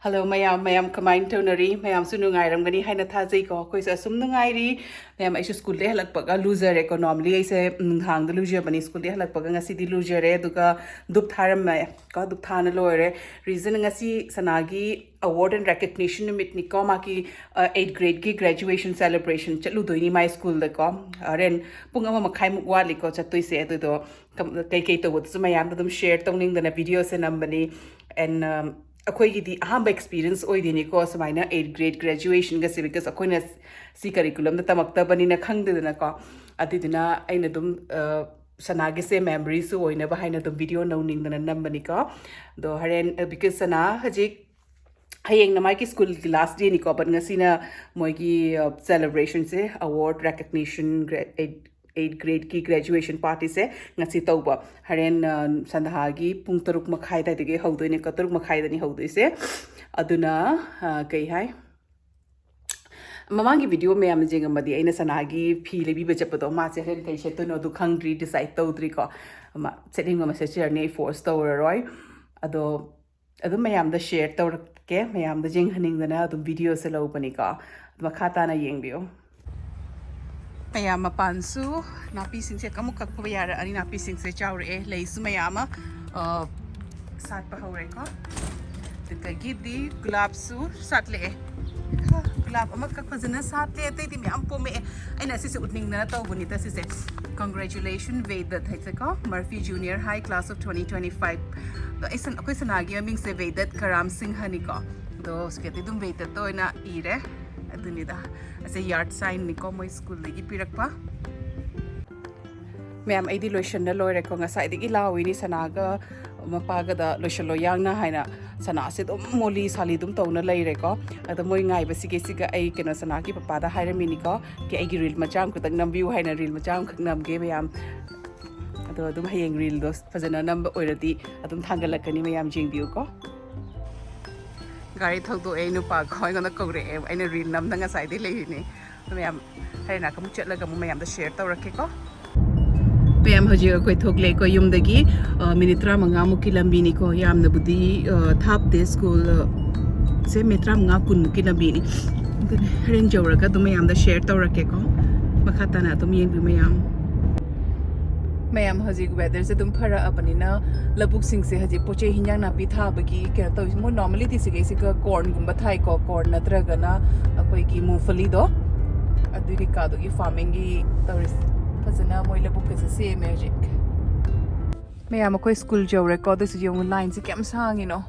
Hello, mayam kamain tonari, mayam sunungairam gani haina thazai ko koi sa sum nungairi, mayam aishu school de halak paga loser ko normally aise hang de loser bani school de halak paga ngasi di loser re duka dup tharam ma ka dup thana loire reason ngasi sanagi award and recognition nimit ni ko maki 8th grade ki graduation celebration chatlu doini my school de ko ren pung ama makhai muk wali ko chatui se tu do kai to wut mayam dum share tongning dana video se nambani and अखोईगी अहम experience ओइदिनिको समाइना 8th grade graduation गसे because अखोइना सी curriculum द तमक्तबनिना खंगदेदनाको अदिदिना अइना दुम सनागे से मेमोरीज ओइना बहाइना दुम वीडियो नौनिंगदना नंबनिको दो हरेन बिकॉज सना हजिक हयेंग नमाई की स्कूल की लास्ट डे निको बट ngasina मोइगी सेलिब्रेशन से अवार्ड रिकॉग्निशन 8th grade की graduation party से ngasi tauba haren sandhagi pung taruk makhai dai de haudoine ka taruk makhai dani haudoi se aduna kai hai mamangi video me am jeng amadi aina sanagi phi lebi be chapado ma che hen kai se to no du khangri decide tawdri ko ma setting ma message ne force tawra roi ado mayam da share tawr ke mayam da jeng haning dana adu video se lo bani ka makhata na yeng bio mayam pansu napi sing se kamuk kak payara ani napi sing se chawre leisu mayama sat pa hore ko tika gidi gulab su sat le gulab amak kak pazana sat le te ti me am po me aina se utning na to buni ta se congratulations vedat hai ko Murphy junior high class of 2025 to isan akoi sanagi ming se vedat karam singh hani ko do uske ti dum vedat to ina ire adunida as a yard sign ni ko mo school lagi pirakpa ma'am I lotion लोरे को ngसाई लावी ni sanaga mapaga da lotion lo yang na haina sana se dum moli sali dum tawna leire ko ada moi ngai ba sige siga ai kena sana ki papa da haira mini ko ki ai gi reel macham ko tak nam view haina reel macham khak nam ge mayam ado dum hayeng reel dos fazana number oirati adum thangalakani mayam jing view ko gari thok do ai nu pa khoi ngana kore ai na reel nam da ngasai de leini mayam haina kam chatla ga mayam da share tawrake ko mayam hoji koi thokle ko yum dagi minitra manga muki lambi ni ko yam na budi thap de school se mitra manga kun muki lambi ni ren jawra ka dum mayam da share tawrake ko makhata na dum yeng bi mayam hoji weather se dum phara apani na labuk sing se hoji poche hinjang na pi tha bagi ke to mo normally ti se ga corn gumba thai ko corn natra ga na akoi ki mufali do adu ki ka do ki farming gi tourist fazana moi labuk ke se magic mayam ko school jo record se yung line se kem sang you know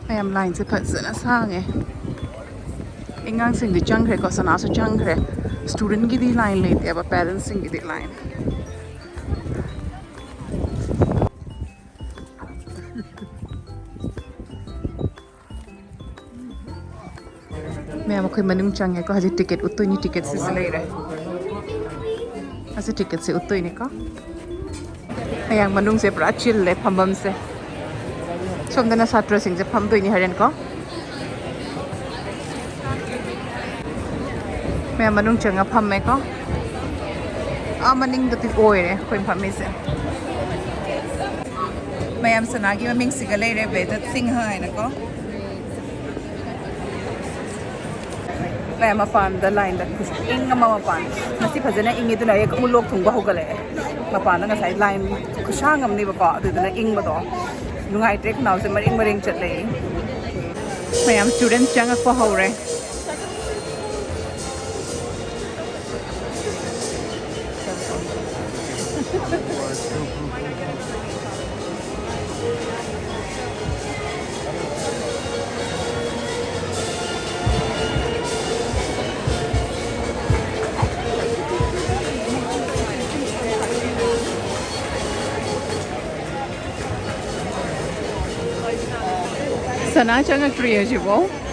mayam line se fazana sang ingang sing di chang re ko sana so chang re student ki di line le te aba parents sing ki di line मैं कोई मनुंग चंगे को हजे ticket उतोई नि ticket से ले रहे हजे ticket से उतोई नि को अयांग मनुंग से पूरा चिल ले फंबम से सोमदना छात्र सिंह से फंब दोई नि हरेन को मैं मनुंग चंगा फंब में को आ मनिंग दति ओय रे कोई फंबे से मैं हम सनागी में मिंग सिगले रे वेदत सिंह है न को mayam mapan da line da ing ma mapan nasi phajana ingi duna ek mulok thungba hogale mapan na ngasai line khusang am ni ba ko adu duna ing ba do nungai trek naw se maring chatle mayam students chang ko hore Sana Echanupagi Graduation.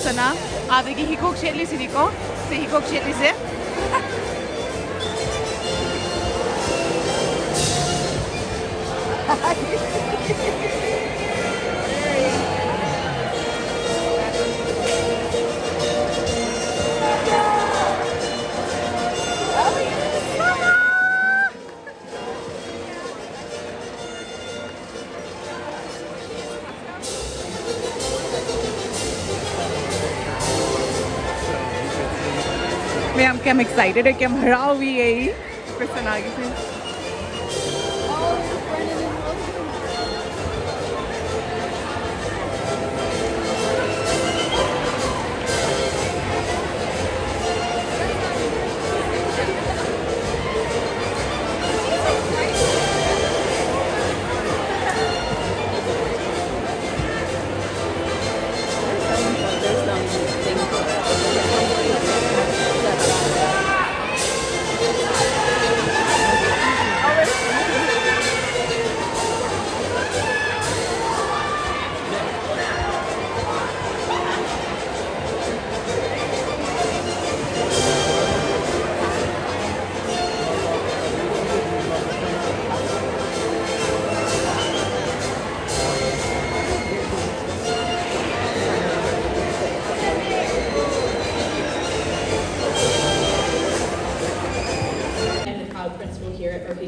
Sana. Adagi hikok shetli siniko. Se hikok shetli se. I'm excited. I'm happy.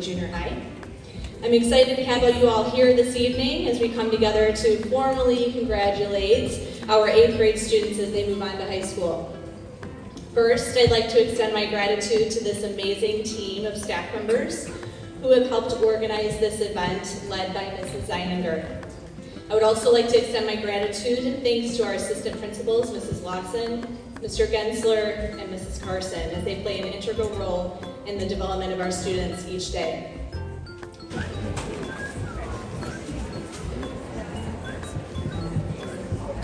Junior High. I'm excited to have you all here this evening as we come together to formally congratulate our 8th grade students as they move on to high school. First, I'd like to extend my gratitude to this amazing team of staff members who have helped organize this event led by Mrs. Zeininger. I would also like to extend my gratitude and thanks to our assistant principals, Mrs. Lawson, Mr. Gensler, and Mrs. Carson, as they play an integral role in the development of our students each day.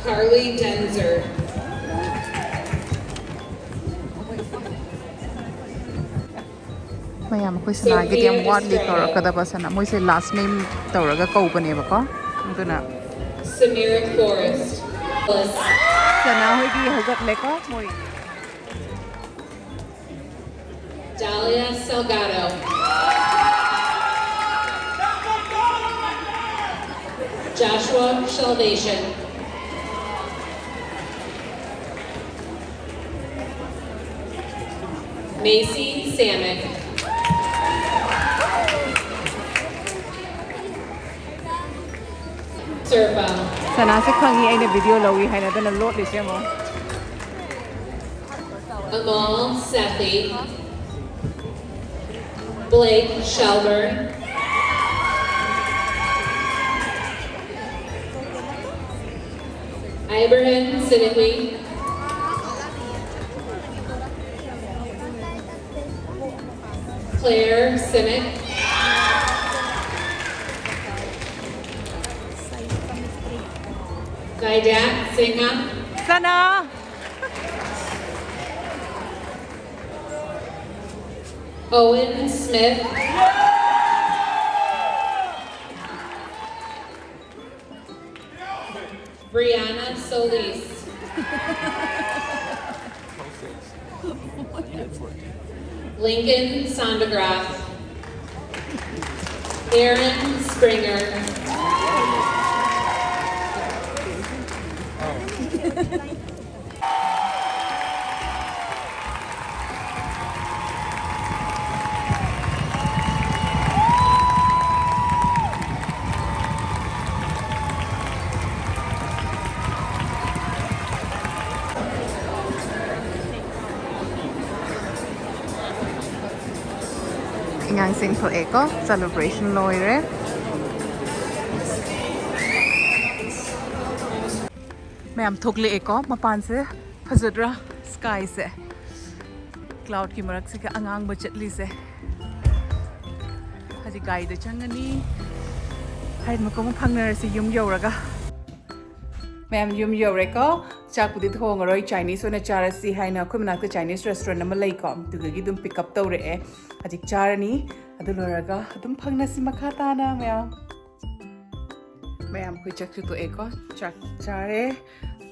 Carly Denzer. Mayam ko sana gidi am wadli tawra kada basana moi se last name tawra ga kau bane ba ko duna Samira Forrest. sana hoy gi hagat le ko moi Dahlia Salgado. Joshua Salvation. Macy Samick. Surfa. sana se khangi ai ne video lawi hai na dana lot le se mo Amal Sethi. Blake Shelburne. Ibrahim Siddiqui. Claire Simic. Vaidak Singha. sana Owen Smith. Brianna Solis. Lincoln Sondergraf. Aaron Springer. ngang sing for eco celebration loire ma'am थोकले एको मपान से फजदरा sky से cloud की मरक से अंगांग बचतली से हजी गाइड चंगनी हाइड मको फंगनर से युम यौरगा मैम युम यौरेको चाकुदी थोंगरोय चाइनीज ओना चारसी हाइना अखोय मनाक चाइनीज रेस्टोरेंट अमा लैको दुगगी दुम पिकअप तौरे हजी चारनी अदु लोरगा दुम फंगनसी मखा ताना ma'am mayam koi chak chu to eko chak chare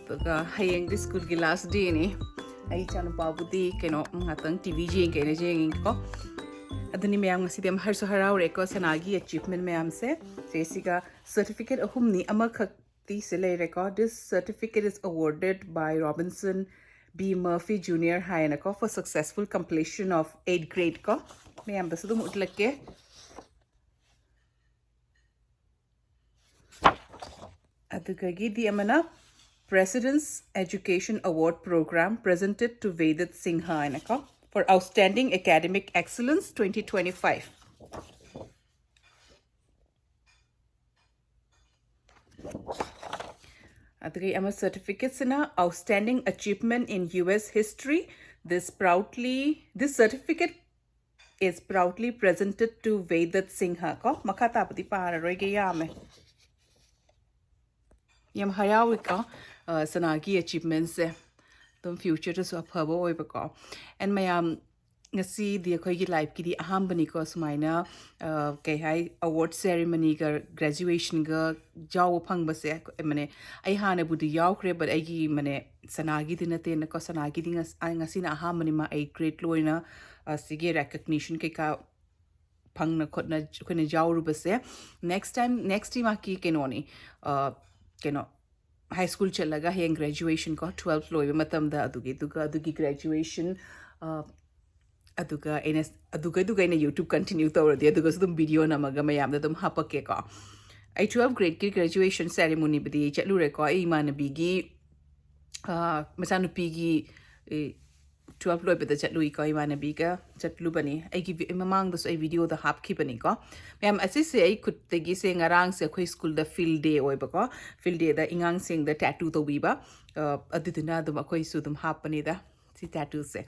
to ga hayeng di school ki last day ni ai chanu babu di keno ngatang tv jeng kene jeng ko aduni mayam ngasi dem har so harau re ko sanagi achievement mayam se jesiga certificate ahum ni ama khak ti se le record this certificate is awarded by Robinson B Murphy Junior High na ko for successful completion of 8th grade ko mayam da sudum utlake adugagi di amana President's Education Award Program presented to Vedat Singha Anaka for Outstanding Academic Excellence 2025. Adri ama certificates in outstanding achievement in US history. This certificate is proudly presented to Vedat Singha ko makata pati para roige yame. Yam hayawika sanagi achievements tum future to so phabo oibako and mayam ngasi di khoi gi life ki di aham bani ko sumaina kai hai award ceremony ga graduation ga jaw phang base mane ai hana budi yaw kre but ai gi mane sanagi din te na ko sanagi din ngasi na aham mani ma 8th grade loina sige recognition ke ka phang na khotna khone jaw ru base next time ki kenoni keno high school chalaga heng graduation ko 12th loibe matam da adugi graduation aduga ina YouTube continue tawradi aduga sudum video namaga mayam da dum hapake ko ai 12th grade ki graduation ceremony bidi chalure ko ai manabi gi masanupi gi 12 loibe da chatlu ko ai manabi ga chatlu bani ai gi mamang da so ai video da hap ki bani ko mayam asise ai kutte gi se ngarang se khoi school da field day oiba ko field day da ingang sing da tattoo to wiba adidina dum khoi su dum hap bani da si tattoo se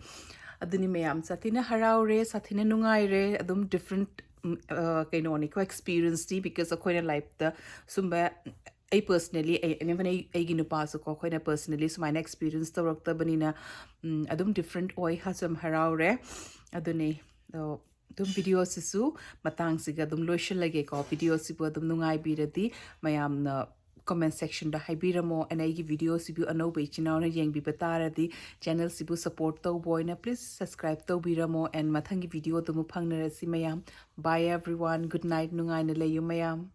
aduni mayam sathina haraure sathina nungai re adum different kainoni ko experience ti because akoina life da sumba ai personally even ai ginu paso ko koina personally so my experience to rock ta banina adum different oi hasam haraure aduni dum video sisu matang siga dum lotion lage ko video sibu dum nungai biradi mayam na comment section da haibiramo and ai gi video sibu ano be chinaw na yeng bi bataradi channel sibu support to boy na please subscribe to biramo and mathangi video dum phangna si mayam bye everyone good night nungai na layu mayam